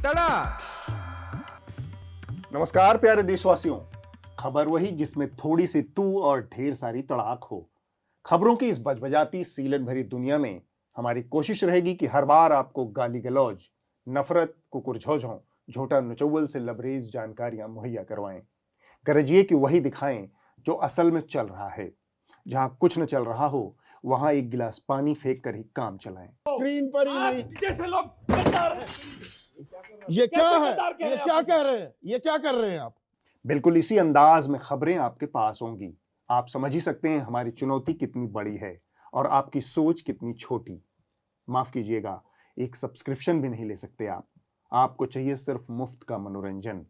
तड़ाक। नमस्कार प्यारे देशवासियों, खबर वही जिसमें थोड़ी सी तू और ढेर सारी तड़ाक हो। खबरों की इस बजबजाती सीलन भरी दुनिया में हमारी कोशिश रहेगी कि हर बार आपको गाली गलौज, नफरत, कुकुरझोझों, झोटा नचौवल से लबरेज जानकारियां मुहैया करवाएं। गरजिए कि वही दिखाएं जो असल में चल रहा है। जहां कुछ न चल रहा हो वहां एक गिलास पानी फेंक कर ही काम चलाएं। स्क्रीन पर ही नहीं। जैसे लोग गद्दार हैं। ये क्या कैसे है? गद्दार कह रहे ये हैं क्या आप? कह रहे हैं? ये क्या कर रहे हैं आप? बिल्कुल इसी अंदाज में खबरें आपके पास होंगी। आप समझ ही सकते हैं हमारी चुनौती कितनी बड़ी है और आपकी सोच कितनी छोटी। माफ कीजिएगा, एक सब्सक्रिप्शन भी नहीं ले सकते आप। आपको चाहिए सिर्फ मुफ्त का मनोरंजन।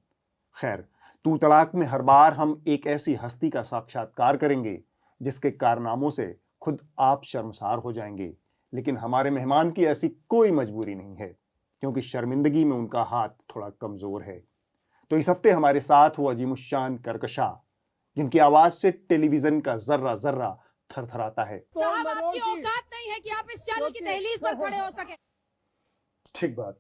खैर, तू तड़ाक में हर बार हम एक ऐसी हस्ती का साक्षात्कार करेंगे जिसके कारनामों से खुद आप शर्मसार हो जाएंगे। लेकिन हमारे मेहमान की ऐसी कोई मजबूरी नहीं है, क्योंकि शर्मिंदगी में उनका हाथ थोड़ा कमजोर है। तो इस हफ्ते हमारे साथ वो अजीमुशान करकशा, जिनकी आवाज से टेलीविजन का जर्रा जर्रा थरथराता है। साहब, आपकी औकात नहीं है कि आप इस चैनल की दहलीज पर खड़े हो सके। ठीक बात।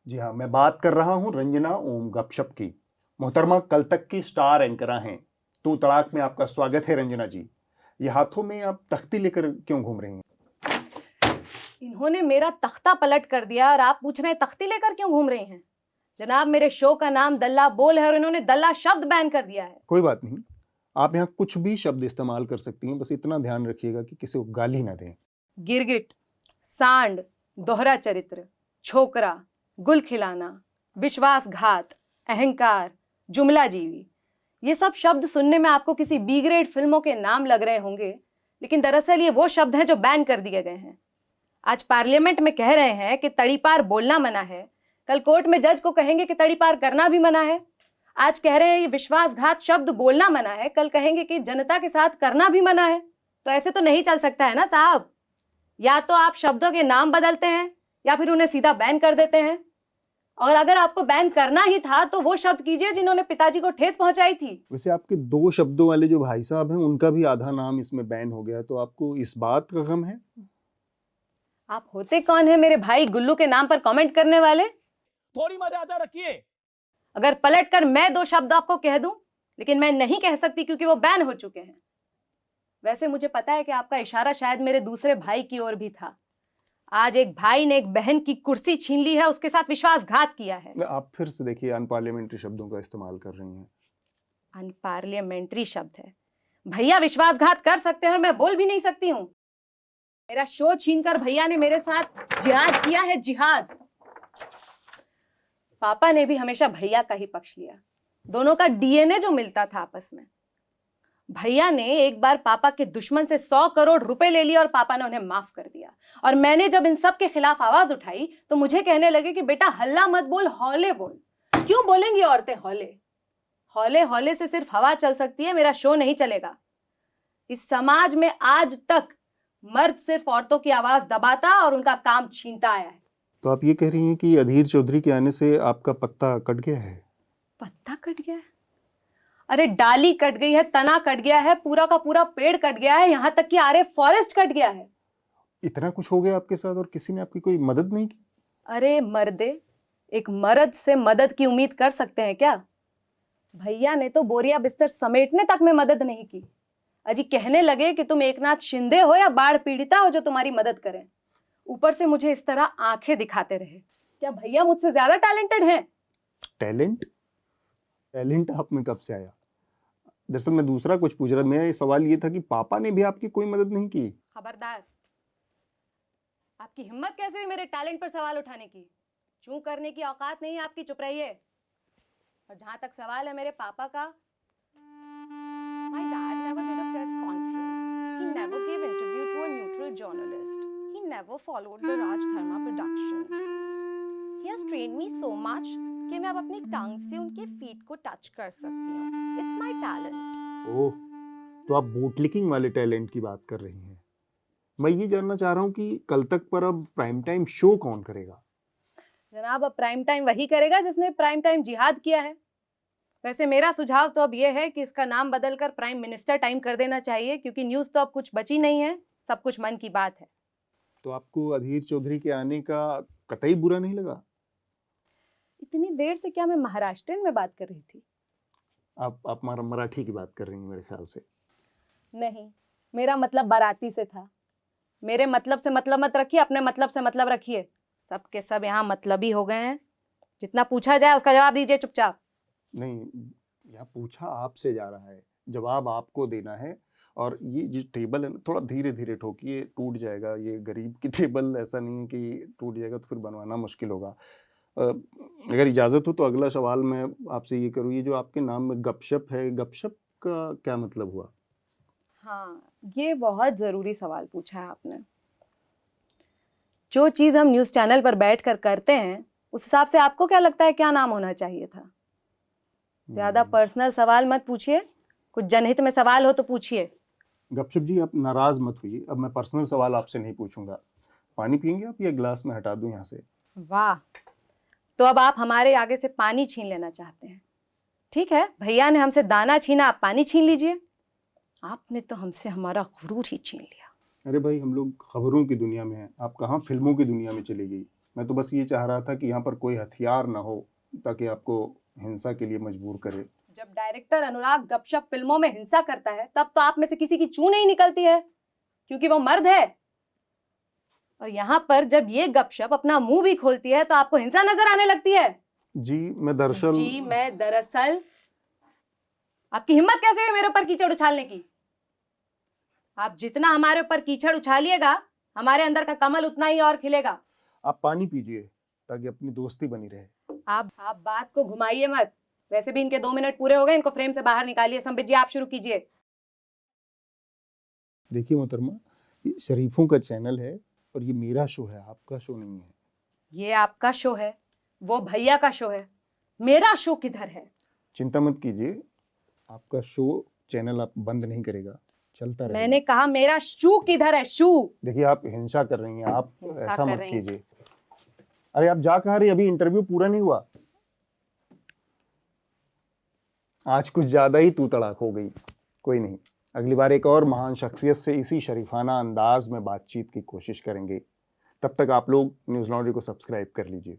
जी हाँ, मैं बात कर रहा हूं रंजना ओम गपशप की। मोहतरमा कल तक की स्टार एंकरा हैं। तू तड़ाक में आपका स्वागत है रंजना जी। ये हाथों में आप तख्ती लेकर क्यों घूम रही हैं? इन्होंने मेरा तख्ता पलट कर दिया और आप पूछ रहे हैं तख्ती लेकर क्यों घूम रही हैं? जनाब, मेरे शो का नाम दल्ला बोल है और इन्होंने दल्ला शब्द बैन कर दिया है। कोई बात नहीं, आप यहाँ कुछ भी शब्द इस्तेमाल कर सकती हैं, बस इतना ध्यान रखिएगा कि किसी को गाली ना दें। गिरगिट, सांड, दोहरा चरित्र, छोकरा, गुल खिलाना, विश्वासघात, अहंकार, जुमला जीवी, ये सब शब्द सुनने में आपको किसी बी ग्रेड फिल्मों के नाम लग रहे होंगे, लेकिन दरअसल ये वो शब्द हैं जो बैन कर दिए गए हैं। आज पार्लियामेंट में कह रहे हैं कि तड़ीपार बोलना मना है, कल कोर्ट में जज को कहेंगे कि तड़ीपार करना भी मना है। आज कह रहे हैं ये विश्वासघात शब्द बोलना मना है, कल कहेंगे कि जनता के साथ करना भी मना है। तो ऐसे तो नहीं चल सकता है ना साहब। या तो आप शब्दों के नाम बदलते हैं या फिर उन्हें सीधा बैन कर देते हैं। और अगर आपको बैन करना ही था तो वो शब्द कीजिए जिन्होंने पिताजी को ठेस पहुंचाई थी। वैसे आपके 2 शब्दों वाले जो भाई साहब हैं उनका भी आधा नाम इसमें बैन हो गया, तो आपको इस बात का गम है? आप होते कौन है मेरे भाई गुल्लू के नाम पर कमेंट करने वाले? थोड़ी मर्यादा रखिए। अगर पलटकर मैं 2 शब्द आपको कह दूं, लेकिन मैं नहीं कह सकती क्योंकि वो बैन हो चुके हैं। वैसे मुझे पता है कि आपका इशारा शायद मेरे दूसरे भाई की ओर भी था। आज एक भाई ने एक बहन की कुर्सी छीन ली है, उसके साथ विश्वासघात किया है। आप फिर से देखिए, अनपार्लियामेंट्री शब्दों का इस्तेमाल कर रही हैं। अनपार्लियामेंट्री शब्द है? भैया विश्वासघात कर सकते हैं और मैं बोल भी नहीं सकती हूं? मेरा शो छीनकर भैया ने मेरे साथ जिहाद किया है, जिहाद। पापा ने भी हमेशा भैया का ही पक्ष लिया। दोनों का डीएनए जो मिलता था आपस में। भैया ने एक बार पापा के दुश्मन से 100 करोड़ रुपए ले लिए और पापा ने उन्हें माफ कर दिया। और मैंने जब इन सब के खिलाफ आवाज उठाई तो मुझे कहने लगे कि बेटा हल्ला मत बोल, हौले बोल। क्यों बोलेंगी औरतें हौले? हौले हौले से सिर्फ हवा चल सकती है, मेरा शो नहीं चलेगा। इस समाज में आज तक मर्द सिर्फ औरतों की आवाज दबाता और उनका काम छीनता आया है। तो आप ये कह रही हैं कि अधीर चौधरी के आने से आपका पत्ता कट गया है? पत्ता कट गया है? अरे डाली कट गई है, तना कट गया है, पूरा का पूरा पेड़ कट गया है, यहां तक कि आरे फॉरेस्ट कट गया है। इतना कुछ हो गया आपके साथ और किसी ने आपकी कोई मदद नहीं की? अरे मर्दे, एक मर्द से मदद की उम्मीद कर सकते हैं क्या? भैया ने तो बोरिया बिस्तर समेटने तक में मदद नहीं की। अजी कहने लगे कि तुम एकनाथ शिंदे हो या बाढ़ पीड़िता हो जो तुम्हारी मदद करें। ऊपर से मुझे इस तरह आंखें दिखाते रहे। क्या भैया मुझसे ज्यादा टैलेंटेड हैं? टैलेंट? टैलेंट आप में कब से आया? दरअसल मैं दूसरा कुछ पूछ रहा था। मेरा सवाल ये था कि पापा ने भी आपकी कोई मदद नहीं की? खबरदार, आपकी हिम्मत कैसे हुई मेरे टैलेंट पर सवाल उठाने की? चूं करने की औकात नहीं है आपकी, चुप रहिए। और जहां तक सवाल है मेरे पापा का, My dad never did a press conference. He never gave interview to a neutral journalist. He never followed the Raj Dharma production. He has trained me so much कि मैं अब अपनी टंग से उनके फीट को टच कर सकती हूँ। It's my talent. ओह, तो आप बूटलिकिंग वाले टैलेंट की बात कर रही हैं। मैं ये जानना चाह रहा हूँ कि कल तक पर अब प्राइम टाइम शो कौन करेगा? जनाब, अब प्राइम टाइम वही करेगा जिसने प्राइम टाइम जिहाद किया है। वैसे मेरा सुझाव तो अब यह है कि इसका नाम बदलकर प्राइम मिनिस्टर टाइम कर देना चाहिए, क्योंकि न्यूज़ तो अब कुछ बची नहीं है, सब कुछ मन की बात है। तो आपको अधीर चौधरी के आने का कतई बुरा नहीं लगा? इतनी देर से क्या मैं महाराष्ट्रियन में बात कर रही थी? आप मराठी की बात कर रही हैं मेरे ख्याल से। नहीं, मेरा मतलब बाराती से था। मेरे मतलब से मतलब मत रखिए, अपने मतलब से मतलब रखिए। सब के सब यहाँ मतलबी हो गए हैं। जितना पूछा जाए उसका जवाब दीजिए चुपचाप। नहीं, यह पूछा आपसे जा रहा है, जवाब आपको देना है। और ये जो टेबल है ना, थोड़ा धीरे धीरे ठोकिए, टूट जाएगा। ये गरीब की टेबल ऐसा नहीं है कि टूट जाएगा तो फिर बनवाना मुश्किल होगा। अगर इजाज़त हो तो अगला सवाल मैं आपसे ये करूँ, ये जो आपके नाम में गपशप है, गपशप का क्या मतलब हुआ? हाँ, ये बहुत ज़रूरी सवाल पूछा है आपने। जो चीज़ हम न्यूज़ चैनल पर बैठकर करते हैं, उस हिसाब से आपको क्या लगता है क्या नाम होना चाहिए था? ज़्यादा पर्सनल सवाल मत पूछिए, कुछ जनहित में सवाल हो तो पूछिए। गपशप जी, आप नाराज मत होइए, अब मैं पर्सनल सवाल आपसे नहीं पूछूंगा। पानी पियेंगे आप या गिलास में हटा दूं यहाँ से? वाह, तो अब आप हमारे आगे से पानी छीन लेना चाहते हैं। ठीक है, भैया ने हमसे दाना छीना, आप पानी छीन लीजिए। आपने तो हमसे हमारा गुरूर ही छीन लिया। अरे भाई, हम लोग खबरों की दुनिया में हैं, आप कहाँ फिल्मों की दुनिया में चली गई। मैं तो बस ये चाह रहा था कि यहाँ पर कोई हथियार ना हो ताकि आपको हिंसा के लिए मजबूर करे। जब डायरेक्टर अनुराग गपशप फिल्मों में हिंसा करता है, तब तो आप में से किसी की चूं नहीं निकलती है, क्योंकि वो मर्द है। और यहाँ पर जब ये गपशप अपना मुंह भी खोलती है तो आपको हिंसा नजर आने लगती है। जी मैं दरअसल आपकी हिम्मत कैसे है मेरे ऊपर कीचड़ उछालने की? आप जितना हमारे ऊपर कीचड़ उछालिएगा, हमारे अंदर का कमल उतना ही और खिलेगा। आप पानी पीजिए ताकि अपनी दोस्ती बनी रहे। आप बात को घुमाइए मत। वैसे भी इनके 2 मिनट पूरे हो गए, इनको फ्रेम से बाहर निकालिए। संबित जी, आप शुरू कीजिए। देखिए मोहतरमा, ये शरीफों का चैनल है और ये मेरा शो है, आपका शो नहीं है। ये आपका शो है, वो भैया का शो है। मेरा शो किधर है? चिंता मत कीजिए, आपका शो चैनल आप बंद नहीं करेगा, चलता रहेगा। मैंने कहा मेरा शू किधर है? शू। देखिए, आप हिंसा कर रही हैं, आप हिंसा ऐसा कर मत रही हैं। कीजिए। अरे आप जा कहाँ रही? अभी इंटरव्यू पूरा नहीं हुआ। आज कुछ ज्यादा ही तू तड़ाक हो गई। कोई नहीं, अगली बार एक और महान शख्सियत से इसी शरीफाना अंदाज में बातचीत की कोशिश करेंगे। तब तक आप लोग न्यूज़ लॉन्ड्री को सब्सक्राइब कर लीजिए।